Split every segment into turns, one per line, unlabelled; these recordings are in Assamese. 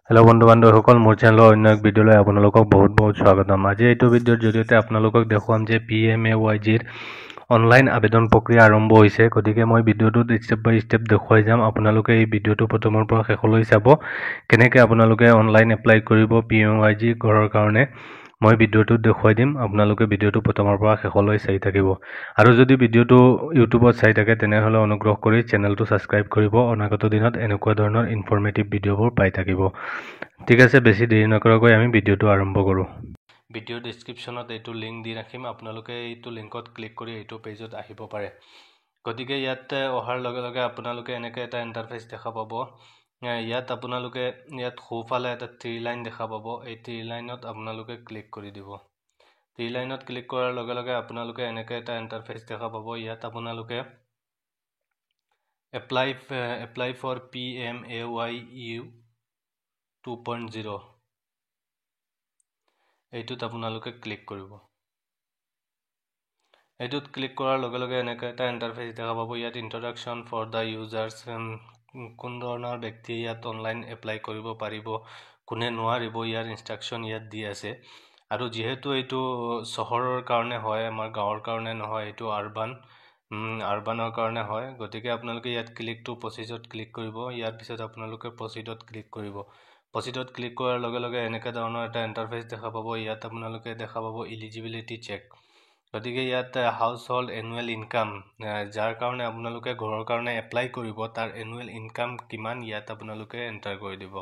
হেল্ল' বন্ধু বান্ধৱীসকল, মোৰ চেনেলৰ অন্য এক ভিডিঅ'লৈ আপোনালোকক বহুত স্বাগতম। আজি এইটো ভিডিঅ'ৰ জৰিয়তে আপোনালোকক দেখুৱাম যে PMAYGৰ অনলাইন আবেদন প্ৰক্ৰিয়া আৰম্ভ হৈছে। গতিকে মই ভিডিঅ'টোত ষ্টেপ বাই ষ্টেপ দেখুৱাই যাম। আপোনালোকে এই ভিডিঅ'টো প্ৰথমৰ পৰা শেষলৈ চাব। কেনেকৈ আপোনালোকে অনলাইন এপ্লাই কৰিব PMAYG ঘৰৰ কাৰণে মই ভিডিঅ'টোত দেখুৱাই দিম। আপোনালোকে ভিডিঅ'টো প্ৰথমৰ পৰা শেষলৈ চাই থাকিব। আৰু যদি ভিডিঅ'টো ইউটিউবত চাই থাকে তেনেহ'লে অনুগ্ৰহ কৰি চেনেলটো ছাবস্ক্ৰাইব কৰিব। অনাগত দিনত এনেকুৱা ধৰণৰ ইনফৰ্মেটিভ ভিডিঅ'বোৰ পাই থাকিব। ঠিক আছে, বেছি দেৰি নকৰাকৈ আমি ভিডিঅ'টো আৰম্ভ কৰোঁ। ভিডিঅ' ডেছক্ৰিপশ্যনত এইটো লিংক দি ৰাখিম। আপোনালোকে এইটো লিংকত ক্লিক কৰি এইটো পেজত আহিব পাৰে। গতিকে ইয়াত অহাৰ লগে লগে আপোনালোকে এনেকৈ এটা ইণ্টাৰফেচ দেখা পাব। ইয়াত আপোনালোকে সোঁফালে এটা 3 লাইন দেখা পাব। এই 3 লাইনত আপোনালোকে ক্লিক কৰি দিব। 3 লাইনত ক্লিক কৰাৰ লগে লগে আপোনালোকে এনেকৈ এটা ইণ্টাৰফেচ দেখা পাব। ইয়াত আপোনালোকে এপ্লাই ফৰ PMAYU 2.0 এইটোত আপোনালোকে ক্লিক কৰিব। এইটোত ক্লিক কৰাৰ লগে লগে এনেকৈ এটা ইণ্টাৰফেচ দেখা পাব। ইয়াত ইন্ট্ৰডাকশ্যন ফৰ দ্য ইউজাৰ্ছ, কোন ধৰণৰ ব্যক্তি ইয়াত অনলাইন এপ্লাই কৰিব পাৰিব, কোনে নোৱাৰিব, ইয়াৰ ইনষ্ট্ৰাকশ্যন ইয়াত দি আছে। আৰু যিহেতু এইটো চহৰৰ কাৰণে হয়, আমাৰ গাঁৱৰ কাৰণে নহয়, এইটো আৰবানৰ কাৰণে হয়। গতিকে আপোনালোকে ইয়াত ক্লিক টু প্ৰচিডত ক্লিক কৰিব। ইয়াৰ পিছত আপোনালোকে প্ৰচিডত ক্লিক কৰিব। প্ৰচিডত ক্লিক কৰাৰ লগে লগে এনেকৈ ধৰণৰ এটা ইণ্টাৰফেচ দেখা পাব। ইয়াত আপোনালোকে দেখা পাব ইলিজিবিলিটি চেক। গতিকে ইয়াত হাউচ হোল্ড এনুৱেল ইনকাম, যাৰ কাৰণে আপোনালোকে ঘৰৰ কাৰণে এপ্লাই কৰিব, তাৰ এনুৱেল ইনকাম কিমান ইয়াত আপোনালোকে এণ্টাৰ কৰি দিব।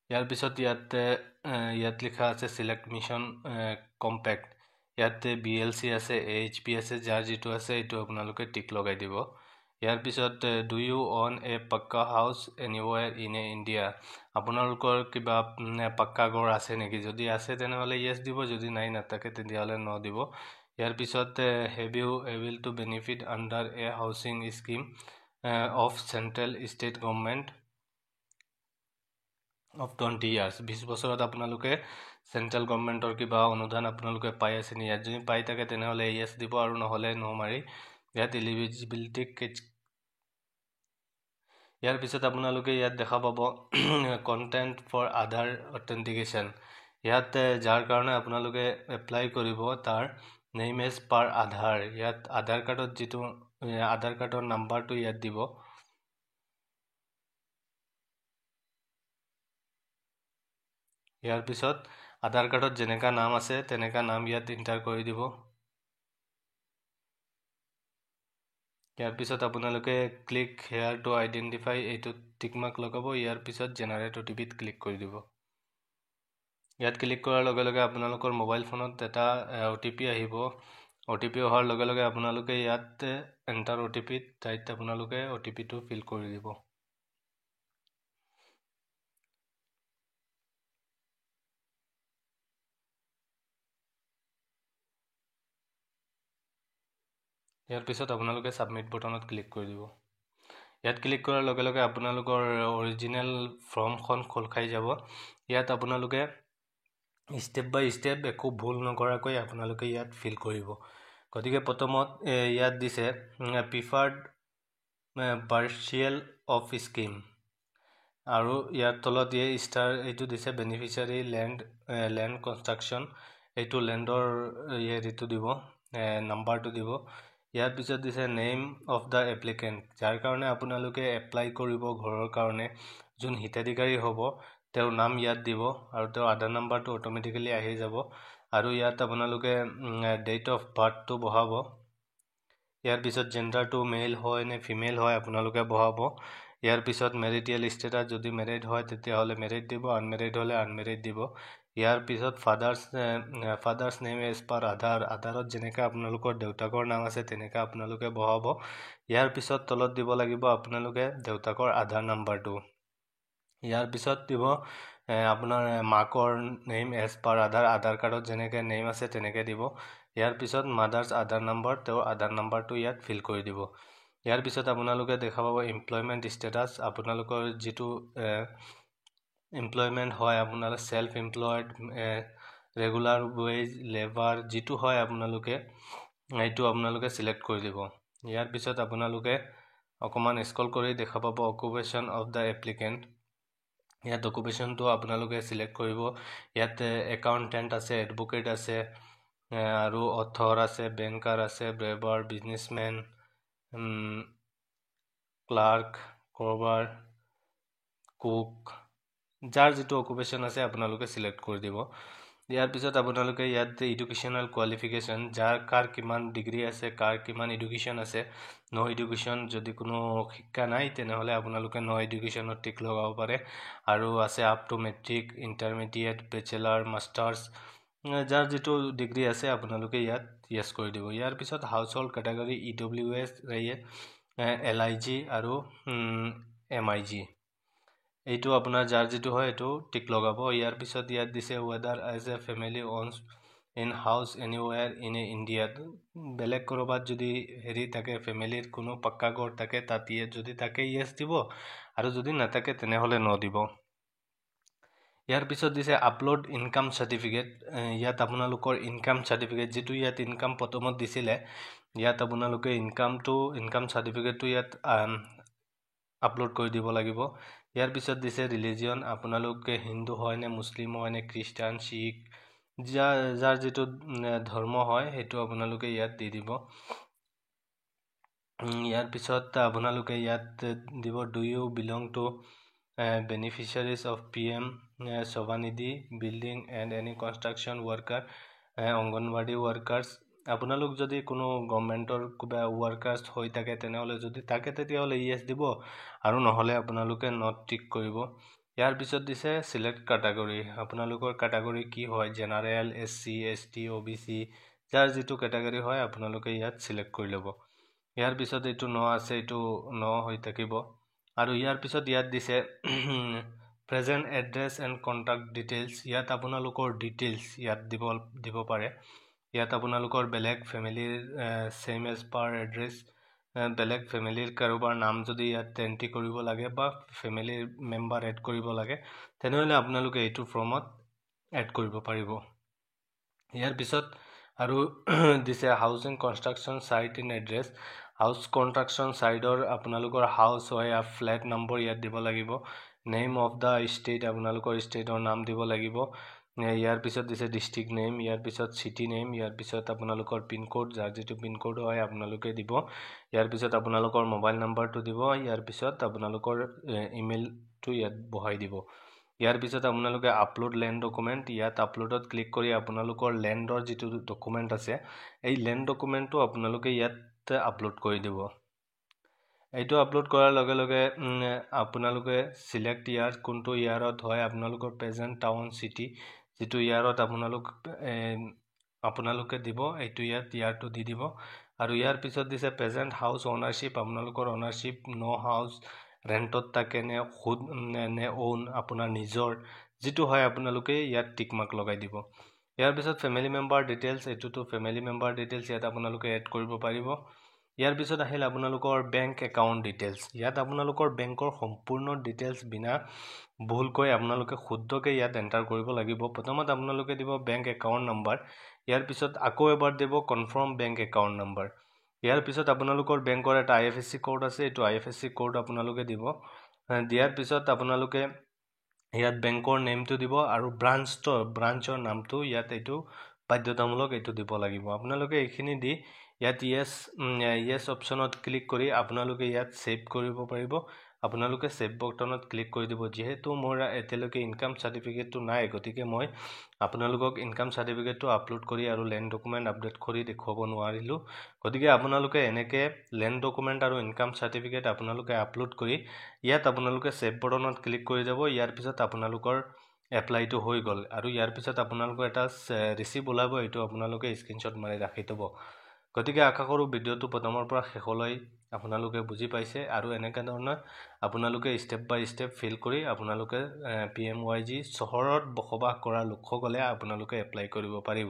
ইয়াৰ পিছত ইয়াত লিখা আছে চিলেক্ট মিছন কম্পেক্ট। ইয়াত BLC আছে, AHP আছে, যাৰ যিটো আছে এইটো আপোনালোকে টিক লগাই দিব। ইয়াৰ পিছত ডু ইউ অন এ পাক্কা হাউচ এনিৱেৰ ইন ইণ্ডিয়া, আপোনালোকৰ কিবা পাক্কা ঘৰ আছে নেকি? যদি আছে তেনেহ'লে য়েছ দিব, যদি নাথাকে তেতিয়াহ'লে ন দিব। ইয়াৰ পিছত have you able to benefit under a housing scheme of central state government of 20 years, 20 বছৰত আপোনালোকে চেণ্ট্ৰেল গভৰ্ণমেণ্টৰ কিবা অনুদান আপোনালোকে পাই আছে নি? ইয়াত যদি পাই থাকে তেনেহ'লে য়েছ দিব, আৰু নহ'লে ন মাৰি ইয়াত এলিজিবিলিটি ইয়াৰ পিছত আপোনালোকে ইয়াত দেখা পাব কণ্টেণ্ট ফৰ আধাৰ অথেণ্টিকেশ্যন। ইয়াত যাৰ কাৰণে আপোনালোকে এপ্লাই কৰিব তাৰ নেইম এজ পাৰ আধাৰ। ইয়াত আধাৰ কাৰ্ডত যিটো আধাৰ কাৰ্ডৰ নাম্বাৰটো ইয়াত দিব। ইয়াৰ পিছত আধাৰ কাৰ্ডত যেনেকা নাম আছে তেনেকা নাম ইয়াত এণ্টাৰ কৰি দিব। ইয়াৰ পিছত আপোনালোকে ক্লিক হেয়াৰ টু আইডেণ্টিফাই এইটোত টিকমাৰ্ক লগাব। ইয়াৰ পিছত জেনাৰেট OTPত ক্লিক কৰি দিব। ইয়াত ক্লিক কৰাৰ লগে লগে আপোনালোকৰ মোবাইল ফোনত এটা OTP আহিব। OTP অহাৰ লগে লগে আপোনালোকে ইয়াত এণ্টাৰ OTPত ঠাইত আপোনালোকে OTPটো ফিল কৰি দিব। ইয়াৰ পিছত আপোনালোকে ছাবমিট বটনত ক্লিক কৰি দিব। ইয়াত ক্লিক কৰাৰ লগে লগে আপোনালোকৰ অৰিজিনেল ফৰ্মখন খোল খাই যাব। ইয়াত আপোনালোকে ষ্টেপ বাই ষ্টেপ একো ভুল নকৰাকৈ আপোনালোকে ইয়াত ফিল কৰিব। গতিকে প্ৰথমত ইয়াত দিছে প্ৰিফাৰ্ড পাৰ্চিয়েল অফ স্কিম, আৰু ইয়াৰ তলত এইটো দিছে বেনিফিচিয়াৰী লেণ্ড কনষ্ট্ৰাকশ্যন। এইটো লেণ্ডৰ এইটো দিব, নাম্বাৰটো দিব। ইয়াৰ পিছত দিছে নেইম অফ দ্য এপ্লিকেণ্ট, যাৰ কাৰণে আপোনালোকে এপ্লাই কৰিব ঘৰৰ কাৰণে, যোন হিতাধিকাৰী হ'ব তেওঁৰ নাম ইয়াত দিব, আৰু তেওঁৰ আধাৰ নাম্বাৰটো অট'মেটিকেলি আহি যাব। আৰু ইয়াত আপোনালোকে ডেট অফ বাৰ্থটো বহাব। ইয়াৰ পিছত জেণ্ডাৰটো মেল হয় নে ফিমেল হয় আপোনালোকে বহাব। ইয়াৰ পিছত মেৰিটিয়েল ষ্টেটাছ, যদি মেৰিড হয় তেতিয়াহ'লে মেৰিড দিব, আনমেৰিড হ'লে আনমেৰিড দিব। ইয়াৰ পিছত ফাদাৰ্ছ নেম এজ পাৰ আধাৰত যেনেকৈ আপোনালোকৰ দেউতাকৰ নাম আছে তেনেকৈ আপোনালোকে বহাব। ইয়াৰ পিছত তলত দিব লাগিব আপোনালোকে দেউতাকৰ আধাৰ নাম্বাৰটো। ইয়াৰ পিছত দিব আপোনাৰ মাকৰ নেম এজ পাৰ আধাৰ কাৰ্ডত যেনেকৈ নেম আছে তেনেকৈ দিব। ইয়াৰ পিছত মাদাৰ্ছ আধাৰ নাম্বাৰ, তেওঁৰ আধাৰ নাম্বাৰটো ইয়াত ফিল কৰি দিব। ইয়াৰ পিছত আপোনালোকে দেখা পাব এমপ্লয়মেণ্ট ষ্টেটাছ, আপোনালোকৰ যিটো এমপ্লয়মেণ্ট হয়, আপোনালোকে self employed, regular ways, labour, যিটো হয় আপোনালোকে এইটো আপোনালোকে চিলেক্ট কৰি দিব। ইয়াৰ পিছত আপোনালোকে অকণমান স্ক্ৰল কৰি দেখা পাব অকুপেশ্যন অফ দ্য এপ্লিকেণ্ট। ইয়াত অকুপেশ্যনটো আপোনালোকে চিলেক্ট কৰিব। ইয়াত একাউণ্টেণ্ট আছে, এডভোকেট আছে, আৰু অথৰ আছে, বেংকাৰ আছে, ব্ৰেবাৰ, বিজনেছমেন, ক্লাৰ্ক, কৰবাৰ, কুক, যাৰ যিটো অকুপেশ্যন আছে আপোনালোকে চিলেক্ট কৰি দিব। ইয়াৰ পিছত আপোনালোকে ইয়াত এডুকেশ্যনেল কোৱালিফিকেশ্যন, কাৰ কিমান ডিগ্ৰী আছে, কাৰ কিমান এডুকেশ্যন আছে। ন' এডুকেশ্যন, যদি কোনো শিক্ষা নাই তেনেহ'লে আপোনালোকে ন' এডুকেশ্যনত টিক লগাব পাৰে। আৰু আছে up to matric, intermediate, bachelor, masters, যাৰ যিটো ডিগ্ৰী আছে আপোনালোকে ইয়াত য়েছ কৰি দিব। ইয়াৰ পিছত house hold category EWS, LIG আৰু MIG, এইটো আপোনাৰ যাৰ যিটো হয় এইটো টিক লগাব। ইয়াৰ পিছত ইয়াত দিছে whether as a family owns in house anywhere in ইণ্ডিয়াত, বেলেগ ক'ৰবাত যদি হেৰি থাকে, ফেমিলিৰ কোনো পাক্কা ঘৰ থাকে তাত যদি থাকে য়েছ দিব, আৰু যদি নাথাকে তেনেহ'লে ন দিব। ইয়াৰ পিছত দিছে আপলোড ইনকাম চাৰ্টিফিকেট। ইয়াত আপোনালোকৰ ইনকাম চাৰ্টিফিকেট, যিটো ইয়াত ইনকাম প্ৰথমত দিছিলে, ইয়াত আপোনালোকে ইনকাম চাৰ্টিফিকেটটো ইয়াত আপলোড কৰি দিব লাগিব। ইয়াৰ পিছত দিছে ৰিলিজিয়ন, আপোনালোকে হিন্দু হয় নে, মুছলিম হয় নে, খ্ৰীষ্টান, শিখ, যাৰ যিটো ধৰ্ম হয় সেইটো আপোনালোকে ইয়াত দি দিব। ইয়াৰ পিছত আপোনালোকে ইয়াত দিব do you belong to beneficiaries of PM Svanidhi, building and any construction worker, anganwadi workers. আপোনালোক যদি কোনো গভৰ্ণমেণ্টৰ কিবা ৱৰ্কাৰ্ছ হৈ থাকে তেনেহ'লে যদি থাকে তেতিয়াহ'লে য়েছ দিব, আৰু নহ'লে আপোনালোকে নট টিক কৰিব। ইয়াৰ পিছত দিছে চিলেক্ট কেটেগৰী, আপোনালোকৰ কেটেগৰী কি হয়, জেনাৰেল, SC, ST, OBC, যাৰ যিটো কেটেগৰী হয় আপোনালোকে ইয়াত চিলেক্ট কৰি ল'ব। ইয়াৰ পিছত এইটো ন আছে, এইটো ন হৈ থাকিব। আৰু ইয়াৰ পিছত ইয়াত দিছে present address and contact details, ইয়াত আপোনালোকৰ ডিটেইলছ ইয়াত দিব পাৰে। ইয়াত আপোনালোকৰ বেলেগ ফেমিলিৰ ছেইম এজ পাৰ এড্ৰেছ, বেলেগ ফেমিলিৰ কাৰোবাৰ নাম যদি ইয়াত এণ্ট্ৰি কৰিব লাগে বা ফেমিলিৰ মেম্বাৰ এড কৰিব লাগে তেনেহ'লে আপোনালোকে এইটো ফৰ্মত এড কৰিব পাৰিব। ইয়াৰ পিছত আৰু দিছে housing construction site in address, house construction চাইডৰ আপোনালোকৰ হাউচ হয় ফ্লেট নম্বৰ ইয়াত দিব লাগিব। নেম অফ দ্য ষ্টেট, আপোনালোকৰ ষ্টেটৰ নাম দিব লাগিব। ইয়াৰ পিছত দিছে ডিষ্ট্ৰিক্ট নেম, ইয়াৰ পিছত চিটি নেম, ইয়াৰ পিছত আপোনালোকৰ পিনক'ড, যাৰ যিটো পিনক'ড হয় আপোনালোকে দিব। ইয়াৰ পিছত আপোনালোকৰ মোবাইল নাম্বাৰটো দিব। ইয়াৰ পিছত আপোনালোকৰ ইমেইলটো ইয়াত বহাই দিব। ইয়াৰ পিছত আপোনালোকে আপলোড লেণ্ড ডকুমেণ্ট, ইয়াত আপলোডত ক্লিক কৰি আপোনালোকৰ লেণ্ডৰ যিটো ডকুমেণ্ট আছে এই লেণ্ড ডকুমেণ্টটো আপোনালোকে ইয়াত আপলোড কৰি দিব। এইটো আপলোড কৰাৰ লগে লগে আপোনালোকে চিলেক্ট ইয়াৰ, কোনটো ইয়াৰত হয়, আপোনালোকৰ প্ৰেজেণ্ট টাউন চিটি, যিটো ইয়াৰত আপোনালোকে দিব এইটো ইয়াৰটো দি দিব। আৰু ইয়াৰ পিছত দিছে প্ৰেজেণ্ট হাউচ অ'নাৰশ্বিপ, আপোনালোকৰ অ'নাৰশ্বিপ হাউচ ৰেণ্টত থাকে নে ওন আপোনাৰ নিজৰ, যিটো হয় আপোনালোকে ইয়াত টিক মাৰ্ক লগাই দিব। ইয়াৰ পিছত ফেমিলি মেম্বাৰ ডিটেইলছ, এইটোতো ফেমিলি মেম্বাৰ ডিটেইলছ ইয়াত আপোনালোকে এড কৰিব পাৰিব। ইয়াৰ পিছত আহিল আপোনালোকৰ বেংক একাউণ্ট ডিটেইলছ, ইয়াত আপোনালোকৰ বেংকৰ সম্পূৰ্ণ ডিটেইলছ বিনা ভুলকৈ আপোনালোকে শুদ্ধকৈ ইয়াত এণ্টাৰ কৰিব লাগিব। প্ৰথমত আপোনালোকে দিব বেংক একাউণ্ট নম্বৰ, ইয়াৰ পিছত আকৌ এবাৰ দিব কনফাৰ্ম বেংক একাউণ্ট নম্বৰ। ইয়াৰ পিছত আপোনালোকৰ বেংকৰ এটা IFSC কোড আছে, এইটো IFSC কোড আপোনালোকে দিব। দিয়াৰ পিছত আপোনালোকে ইয়াত বেংকৰ নেমটো দিব, আৰু ব্ৰাঞ্চৰ নামটো ইয়াত এইটো বাধ্যতামূলক, এইটো দিব লাগিব। আপোনালোকে এইখিনি দি ইয়াত য়েছ অপশ্যনত ক্লিক কৰি আপোনালোকে ইয়াত ছেভ কৰিব পাৰিব। আপোনালোকে ছেভ বটনত ক্লিক কৰি দিব। যিহেতু মোৰ এতিয়ালৈকে ইনকাম চাৰ্টিফিকেটটো নাই, গতিকে মই আপোনালোকক ইনকাম চাৰ্টিফিকেটটো আপলোড কৰি আৰু লেণ্ড ডকুমেণ্ট আপডেট কৰি দেখুৱাব নোৱাৰিলোঁ। গতিকে আপোনালোকে এনেকৈ লেণ্ড ডকুমেণ্ট আৰু ইনকাম চাৰ্টিফিকেট আপোনালোকে আপলোড কৰি ইয়াত আপোনালোকে ছেভ বটনত ক্লিক কৰি যাব। ইয়াৰ পিছত আপোনালোকৰ এপ্লাইটো হৈ গ'ল, আৰু ইয়াৰ পিছত আপোনালোকৰ এটা ৰিচিপ্ট ওলাব, এইটো আপোনালোকে স্ক্ৰীনশ্বট মাৰি ৰাখি থ'ব। গতিকে আশা কৰোঁ ভিডিঅ'টো প্ৰথমৰ পৰা শেষলৈ আপোনালোকে বুজি পাইছে, আৰু এনেকৈ ধৰণৰ আপোনালোকে ষ্টেপ বাই ষ্টেপ ফিল কৰি আপোনালোকে PMYG চহৰত বসবাস কৰা লোকসকলে আপোনালোকে এপ্লাই কৰিব পাৰিব।